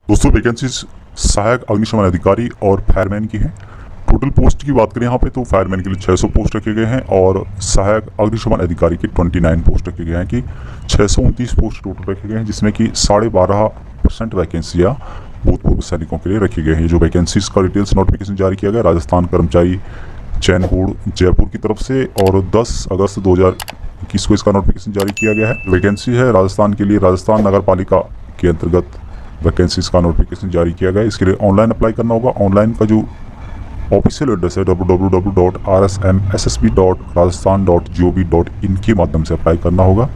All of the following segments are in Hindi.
दोस्तों वैकेंसीज सहायक अग्निशमन अधिकारी और फायरमैन की हैं। टोटल पोस्ट की बात करें यहाँ पे तो फायरमैन के लिए 600 पोस्ट रखे गए हैं और सहायक अग्निशमन अधिकारी के 29 पोस्ट रखे गए हैं कि 629 पोस्ट टोटल रखे गए हैं, जिसमें कि 12.5% वैकेंसियाँ भूतपूर्व सैनिकों के लिए रखी गई हैं। जो वैकेंसीज का डिटेल्स नोटिफिकेशन जारी किया गया राजस्थान कर्मचारी चयन बोर्ड जयपुर की तरफ से और 10 अगस्त 2021 को इसका नोटिफिकेशन जारी किया गया है। वैकेंसी है राजस्थान के लिए, राजस्थान नगर पालिका के अंतर्गत वैकेंसीज का नोटिफिकेशन जारी किया गया है। इसके लिए ऑनलाइन अप्लाई करना होगा। ऑनलाइन का जो ऑफिशियल एड्रेस है www.rsmssb.rajasthan.gov.in के माध्यम से अप्लाई करना होगा।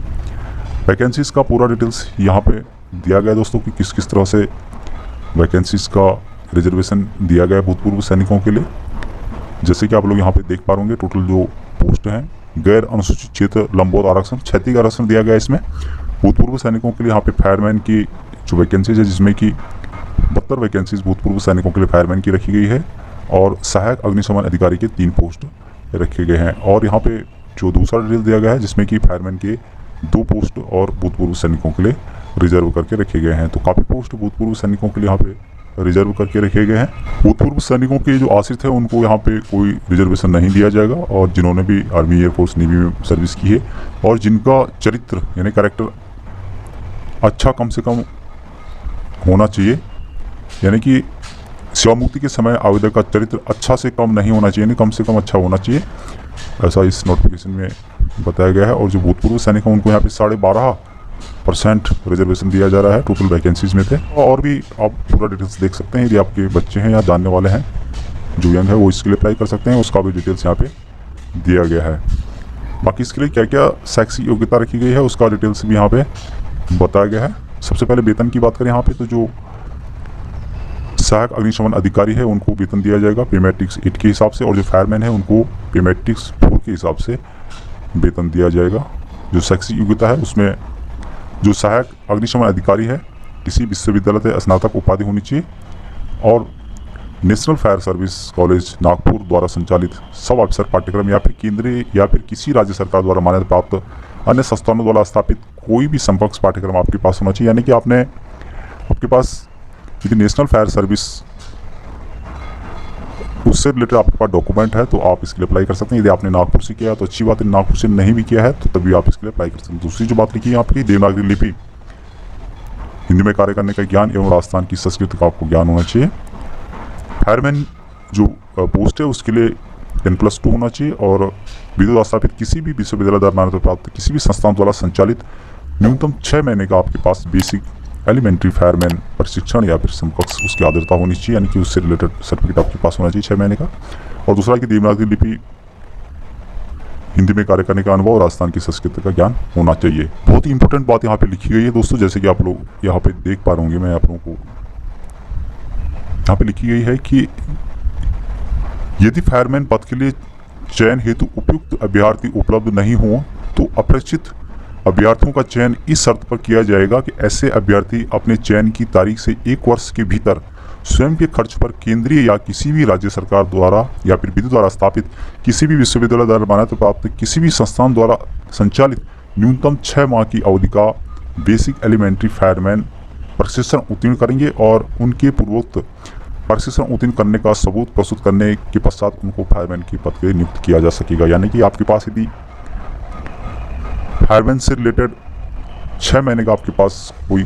वैकेंसीज का पूरा डिटेल्स यहाँ पे दिया गया है दोस्तों कि किस किस तरह से वैकेंसीज का रिजर्वेशन दिया गया है भूतपूर्व सैनिकों के लिए। जैसे कि आप लोग यहाँ पे देख पा रहे टोटल जो पोस्ट हैं गैर अनुसूचित क्षेत्र लंबोत आरक्षण क्षैतिज आरक्षण दिया गया है इसमें भूतपूर्व सैनिकों के लिए। यहाँ पे फायरमैन की जो वैकेंसीज है जिसमें कि 72 वैकेंसीज भूतपूर्व सैनिकों के लिए फायरमैन की रखी गई है और सहायक अग्निशमन अधिकारी के 3 पोस्ट रखे गए हैं। और यहाँ पे जो दूसरा डिटेल दिया गया है जिसमें कि फायरमैन के 2 पोस्ट और भूतपूर्व सैनिकों के लिए रिजर्व करके रखे गए हैं। तो काफ़ी पोस्ट भूतपूर्व सैनिकों के लिए यहाँ पे रिजर्व करके रखे गए हैं। भूतपूर्व सैनिकों के जो आश्रित है उनको यहाँ पे कोई रिजर्वेशन नहीं दिया जाएगा और जिन्होंने भी आर्मी एयरफोर्स नेवी में सर्विस की है और जिनका चरित्र यानी कैरेक्टर अच्छा कम से कम होना चाहिए, यानी कि सेवामुक्ति के समय आवेदक का चरित्र अच्छा से कम नहीं होना चाहिए, यानी कम से कम अच्छा होना चाहिए, ऐसा इस नोटिफिकेशन में बताया गया है। और जो भूतपूर्व सैनिक हैं उनको यहाँ पे 12.5% रिजर्वेशन दिया जा रहा है टोटल वैकेंसीज में थे। और भी आप पूरा डिटेल्स देख सकते हैं, यदि आपके बच्चे हैं या जानने वाले हैं जो यंग है वो इसके लिए अप्लाई कर सकते हैं, उसका भी डिटेल्स यहाँ पे दिया गया है। बाकी इसके लिए क्या क्या शैक्षिक योग्यता रखी गई है उसका डिटेल्स भी यहाँ पे बताया गया है। सबसे पहले वेतन की बात करें यहाँ पे तो जो सहायक अग्निशमन अधिकारी है उनको वेतन दिया जाएगा पे मैट्रिक्स 8 के हिसाब से और जो फायरमैन है उनको पे मैट्रिक्स 4 के हिसाब से वेतन दिया जाएगा। जो शैक्षिक योग्यता है उसमें जो सहायक अग्निशमन अधिकारी है किसी विश्वविद्यालय से स्नातक उपाधि होनी चाहिए और national fire service college Nagpur द्वारा संचालित सब ऑफिसर पाठ्यक्रम या फिर केंद्रीय या फिर किसी राज्य सरकार द्वारा मान्यता प्राप्त अन्य संस्थानों द्वारा स्थापित कोई भी समकक्ष पाठ्यक्रम आपके पास होना चाहिए। यानी कि आपके पास यदि नेशनल फायर सर्विस उससे रिलेटेड आपके पास डॉक्यूमेंट है तो आप इसके लिए अप्लाई कर सकते हैं। यदि आपने नागपुर से किया तो अच्छी बात है, नागपुर से नहीं भी किया है तो तभी आप इसके लिए अप्लाई कर सकते हैं। दूसरी जो बात लिखी है आपकी देवनागरी लिपि हिंदी में कार्य करने का ज्ञान एवं राजस्थान की संस्कृति का आपको ज्ञान होना चाहिए। फायरमैन जो पोस्ट है उसके लिए 10+2 होना चाहिए और विद्युत स्थापित किसी भी विश्वविद्यालय द्वारा मान्यता प्राप्त किसी भी संस्थान द्वारा संचालित न्यूनतम 6 महीने का आपके पास बेसिक एलिमेंट्री फायरमैन प्रशिक्षण या फिर समकक्ष उसकी आर्द्रता होनी चाहिए, यानी कि उससे रिलेटेड सर्टिफिकेट आपके पास होना चाहिए 6 महीने का। और दूसरा कि देवनागरी लिपि हिंदी में कार्य करने का अनुभव और राजस्थान की संस्कृति का ज्ञान होना चाहिए। बहुत ही इंपॉर्टेंट बात यहाँ पे लिखी गई है दोस्तों, जैसे कि आप लोग यहाँ पे देख पा रहे होंगे, मैं आप लोगों को यहाँ पे लिखी गई है कि यदि फायरमैन पद के लिए चयन हेतु उपयुक्त अभ्यर्थी उपलब्ध नहीं हो तो अपेक्षित अभ्यर्थियों का चयन इस शर्त पर किया जाएगा कि ऐसे अभ्यर्थी अपने चयन की तारीख से 1 वर्ष के भीतर स्वयं के खर्च पर केंद्रीय या किसी भी राज्य सरकार द्वारा या फिर विधि द्वारा स्थापित किसी भी विश्वविद्यालय द्वारा मान्यता प्राप्त किसी भी संस्थान द्वारा संचालित न्यूनतम 6 माह की अवधि का बेसिक एलिमेंट्री फायरमैन प्रशिक्षण उत्तीर्ण करेंगे और उनके पूर्वोक्त प्रशिक्षण उत्तीर्ण करने का सबूत प्रस्तुत करने के पश्चात उनको फायरमैन के पद के लिए नियुक्त किया जा सकेगा। यानी कि आपके पास यदि फायरमैन से रिलेटेड 6 महीने का आपके पास कोई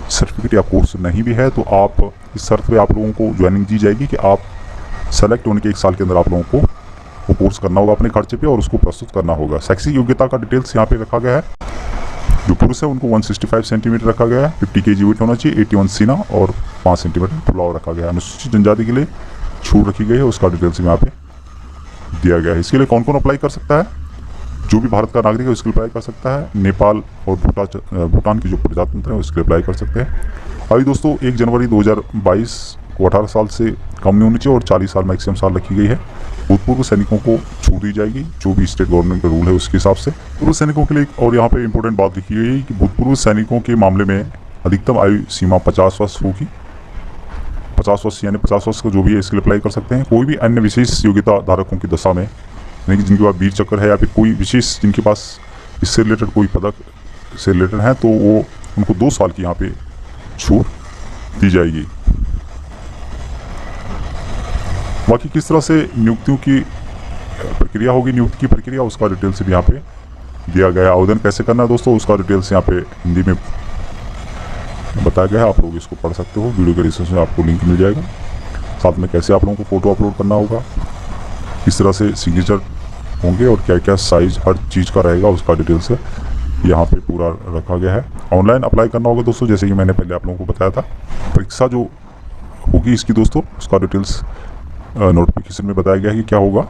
सर्टिफिकेट या कोर्स नहीं भी है तो आप इस शर्त पे आप लोगों को ज्वाइनिंग दी जाएगी कि आप सेलेक्ट होने के 1 साल के अंदर आप लोगों को वो कोर्स करना होगा अपने खर्चे पे और उसको प्रस्तुत करना होगा। शैक्षिक योग्यता का डिटेल्स यहाँ पे रखा गया है। जो पुरुष है उनको 165 सेंटीमीटर रखा गया है, 50 kg वेट होना चाहिए, 81 सीना और 5 सेंटीमीटर फुलाव रखा गया है। अनुसूचित जनजाति के लिए छूट रखी गई है, उसका डिटेल्स यहाँ पे दिया गया है। इसके लिए कौन कौन अप्लाई कर सकता है? जो भी भारत का नागरिक है उसके लिए अप्लाई कर सकता है। नेपाल और भूटान के जो प्रजातंत्र है उसके लिए अप्लाई कर सकते हैं। अभी दोस्तों 1 जनवरी 2022 को 18 साल से कम नहीं होनी चाहिए और 40 साल मैक्सिमम साल रखी गई है। भूतपूर्व सैनिकों को छूट दी जाएगी जो भी स्टेट गवर्नमेंट का रूल है उसके हिसाब से। पूर्व सैनिकों के लिए और यहाँ पे इंपॉर्टेंट बात लिखी गई है कि भूतपूर्व सैनिकों के मामले में अधिकतम आयु सीमा 50 वर्ष होगी। 50 वर्ष यानी 50 वर्ष का जो भी है इसके लिए अप्लाई कर सकते हैं। कोई भी अन्य विशेष योग्यता धारकों की दशा में यानी कि जिनके पास वीर चक्र है या फिर कोई विशेष जिनके पास इससे रिलेटेड कोई पदक से रिलेटेड है तो वो उनको 2 साल की यहाँ पे छूट दी जाएगी। बाकी किस तरह से नियुक्तियों की प्रक्रिया होगी, नियुक्ति की प्रक्रिया, उसका डिटेल्स भी यहाँ पे दिया गया है। आवेदन कैसे करना है दोस्तों, उसका डिटेल्स यहाँ पे हिंदी में बताया गया है, आप लोग इसको पढ़ सकते हो। वीडियो के डिस्क्रिप्शन में आपको लिंक मिल जाएगा। साथ में कैसे आप लोगों को फ़ोटो अपलोड करना होगा, किस तरह से सिग्नेचर होंगे और क्या क्या साइज़ हर चीज़ का रहेगा, उसका डिटेल्स है यहाँ पे पूरा रखा गया है। ऑनलाइन अप्लाई करना होगा दोस्तों, जैसे कि मैंने पहले आप लोगों को बताया था। परीक्षा जो होगी इसकी दोस्तों, उसका डिटेल्स नोटिफिकेशन में बताया गया है कि क्या होगा।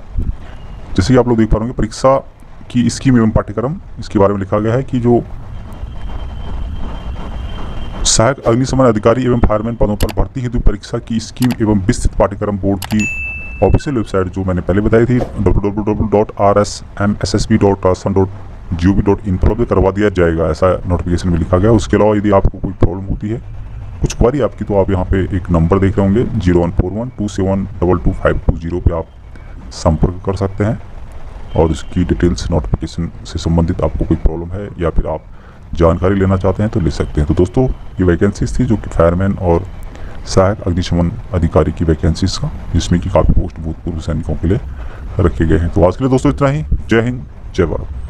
जैसे कि आप लोग देख पा रहे होंगे, परीक्षा की स्कीम एवं पाठ्यक्रम, इसके बारे में लिखा गया है कि जो सहायक अग्निशमन अधिकारी एवं फायरमैन पदों पर भर्ती हेतु परीक्षा की स्कीम एवं विस्तृत पाठ्यक्रम बोर्ड की ऑफिशियल वेबसाइट जो मैंने पहले बताई थी www.rsmssb.rajasthan.gov.in पर उपलब्ध करवा दिया जाएगा, ऐसा नोटिफिकेशन में लिखा गया है। उसके अलावा यदि आपको कोई प्रॉब्लम होती है, कुछ क्वारी आपकी, तो आप यहाँ पे एक नंबर देख रहे होंगे 014127225220 पे आप संपर्क कर सकते हैं और इसकी डिटेल्स, नोटिफिकेशन से संबंधित आपको कोई प्रॉब्लम है या फिर आप जानकारी लेना चाहते हैं तो ले सकते हैं। तो दोस्तों ये वैकेंसीज थी जो कि फायरमैन और सहायक अग्निशमन अधिकारी की वैकेंसीज का, जिसमें कि काफ़ी पोस्ट भूतपूर्व सैनिकों के लिए रखे गए हैं। तो आज के लिए दोस्तों इतना ही। जय हिंद, जय भारत।